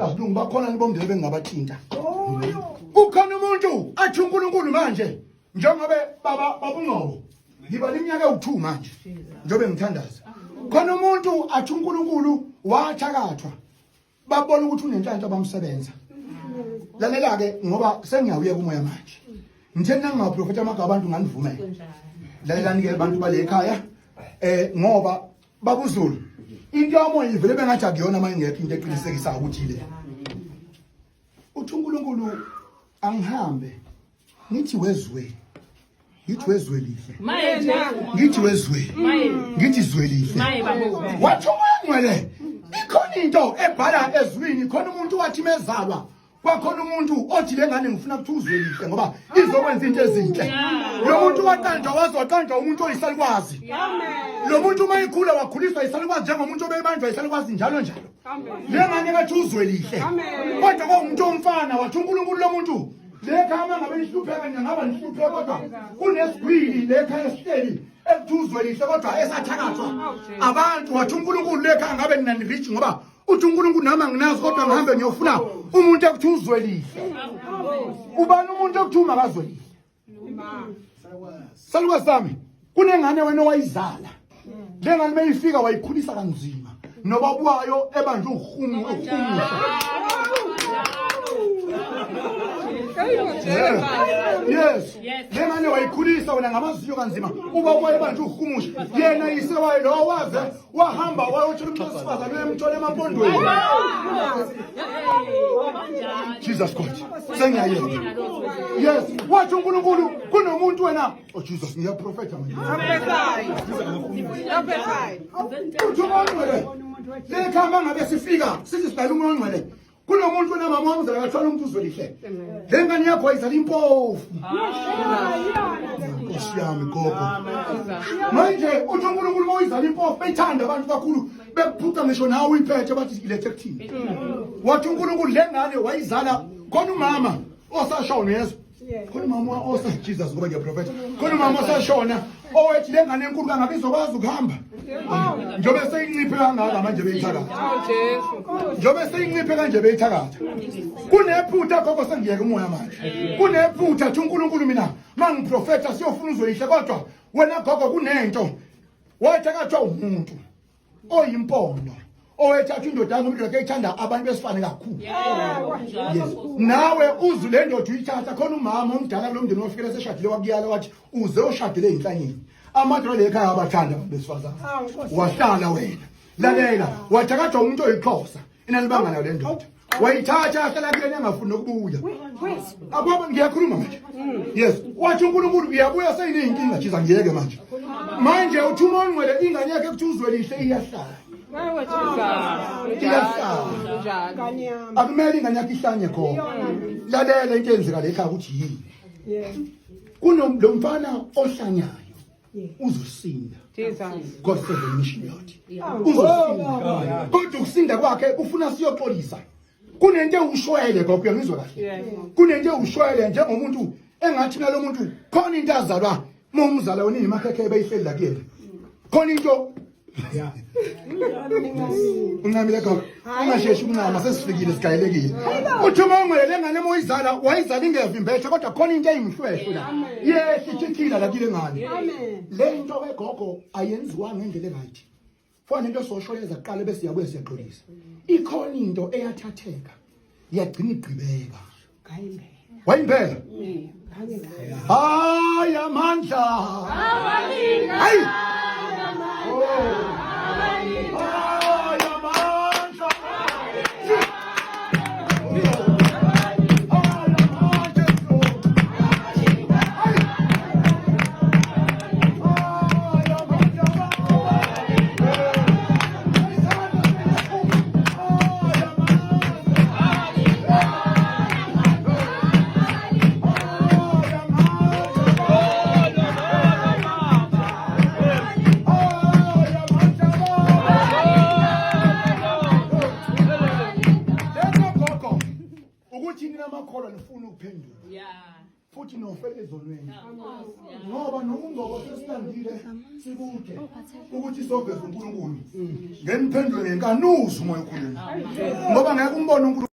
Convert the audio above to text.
Asilungu bakhona libomndebe ngabathinta. Ukhona umuntu athi uNkulunkulu manje njengobe babungqobo. Ngiba leminyaka ewu2 manje. Njobe ngithandaza. Khona umuntu athi uNkulunkulu wathakathwa. Babona ukuthi unenhlanhla bamsebenza. Lalela ke ngoba sengiyawuye kumoya manje. Ngitheni nangingaprofeta amagama abantu nganivumela. Lalela nike abantu bale ekhaya ngoba babuzulu into yamoya ivele bengathi akuyona manje ngekho into eqinisekisa ukuthi ile. Uthi uNkulunkulu angihambe ngithi wezwe. Ngithi wezwe lihle. Ngithi wezwe. Ngithi zwe lihle. Wathi ngwele ikhona into ebhala ezwini khona umuntu wathi mezalwa kwakhona umuntu othi lengane ngifuna ukuthi uzwe lihle ngoba izokwenza into ezinhle. Lo muntu waqanjwa wazaqanjwa umuntu oyisalukwazi. Lo muntu mayikhula wakhuliswa yisalukwazi njengomuntu obebanjwa yisalukwazi njalo njalo. Lengane kathi uzwe lihle. Kodwa kwaumuntu omfana wathi uNkulunkulu lo muntu lekhaya ngabe nihlupheka ngaba nihlupheka kodwa kunesigwili lekhaya esihleli ekuzwe lihle kodwa esathakathwa abantu wathi uNkulunkulu lekhaya ngabe ninanirich ngoba uthi uNkulunkulu nama nginazi kodwa ngihambe ngiyofuna umuntu ekuthi uzwe lihle. Ubani umuntu ekuthuma akazwe lihle? Salukwazi sami kunengane wena owayizala. Lengane mayifika wayikhulisa kanzima nobabuwayo ebanje uhumu Yes. Lengane wayikhulisa wena ngamaziyo kanzima uba wayebanje uhumusha yena isewayo lo waze wahamba wayothola umuntu osifazane uyemthola emapondweni. Jesus Christ. Sengiyayeka. Yes. Wathi uNkulunkulu kunomuntu wena oh Jesus ngiyaprofeta manje. Lekhamba ngabe sifika sithi sidala umoya ongcwele. Kunomuntu wena mama wami uzakathola umuntu uzwe lihle. Lengane yakho ayizala impofu. Nkosi yami gogo. Manje uthi uNkulunkulu moyizala impofu bethanda abantu kakhulu bekuphutha ngisho nawe uyiphethe bathi ilethe kuthini. Wathi uNkulunkulu lengane wayizala khona umama osashona yeso. Khona umama osa Jesus ngoba ngiyaprofeta. Khona umama osashona owethi lengane enkulu kangabe izokwazi ukuhamba. Njobe seyinciphe kangaka manje beyithakatha. Njobe seyinciphe kanje beyithakatha. Kunephutha gogo sengiyeke umoya manje. Kunephutha athi uNkulunkulu mina mangiprofeta siyofuna uzwe lihle kodwa wena gogo kunento wathakathwa umuntu oyimpondo owethatha indoda yakhe umuntu ekayithanda abantu besifane kakhulu. Yes. Nawe uzwe le ndoda uyithatha khona umama omdala kulo mndeni ofikele seshadile wakuyala wathi uze ushadile einhlanyeni. Amadolo lekhaya abathanda besifazana. Wahlala wena. Lalela wathakathwa umuntu oyixhosa inalibanga nayo le ndoda. Wayithatha ahlala kuyena engafuni ukubuya. Akwaba ngiyakhuluma manje. Yes. Wathi uNkulunkulu uyabuya seyinenkinga jiza ngiyeke manje. Manje uthuma ongcwele ingane yakhe ekuthi uzwe lihle iyahlala. Akumele ingane yakhe ihlanye khona. Lalela into eyenzeka lekhaya ukuthi yini. Kunomfana ohlanyayo. Uzosinda. God save the mission yard. Uzosinda. Kodwa ukusinda kwakhe ufuna siyoxolisa. Kunento ewushwele gogo ngizwe kahle. Kunento ewushwele njengomuntu engathi nalo muntu khona into azalwa momzala wena imakhekhe beyihleli la kuyena. Khona into ungamile gogo. Ungasheshi uncama sesifikile sigayelekile. Uthuma ongwele ngane moyizala wayizala ingevimbethe kodwa khona into eyimhlwehlo la. Yesithithila la kile ngane. Le into wegogo ayenziwa ngendlela erayithi. Fona into soshoyeza kuqala bese siyabuye siyaxolisa. Ikhona into eyathatheka yagcina igqibeka. Wayimpela. Hayi amandla. Hayi. Futhi nofele ezonweni ngoba nokungoba sesitandile sikude ukuthi sogeza uNkulunkulu ngeniphendule ngenkanuzo umoya okhuluma ngoba ngeke umbone uNkulunkulu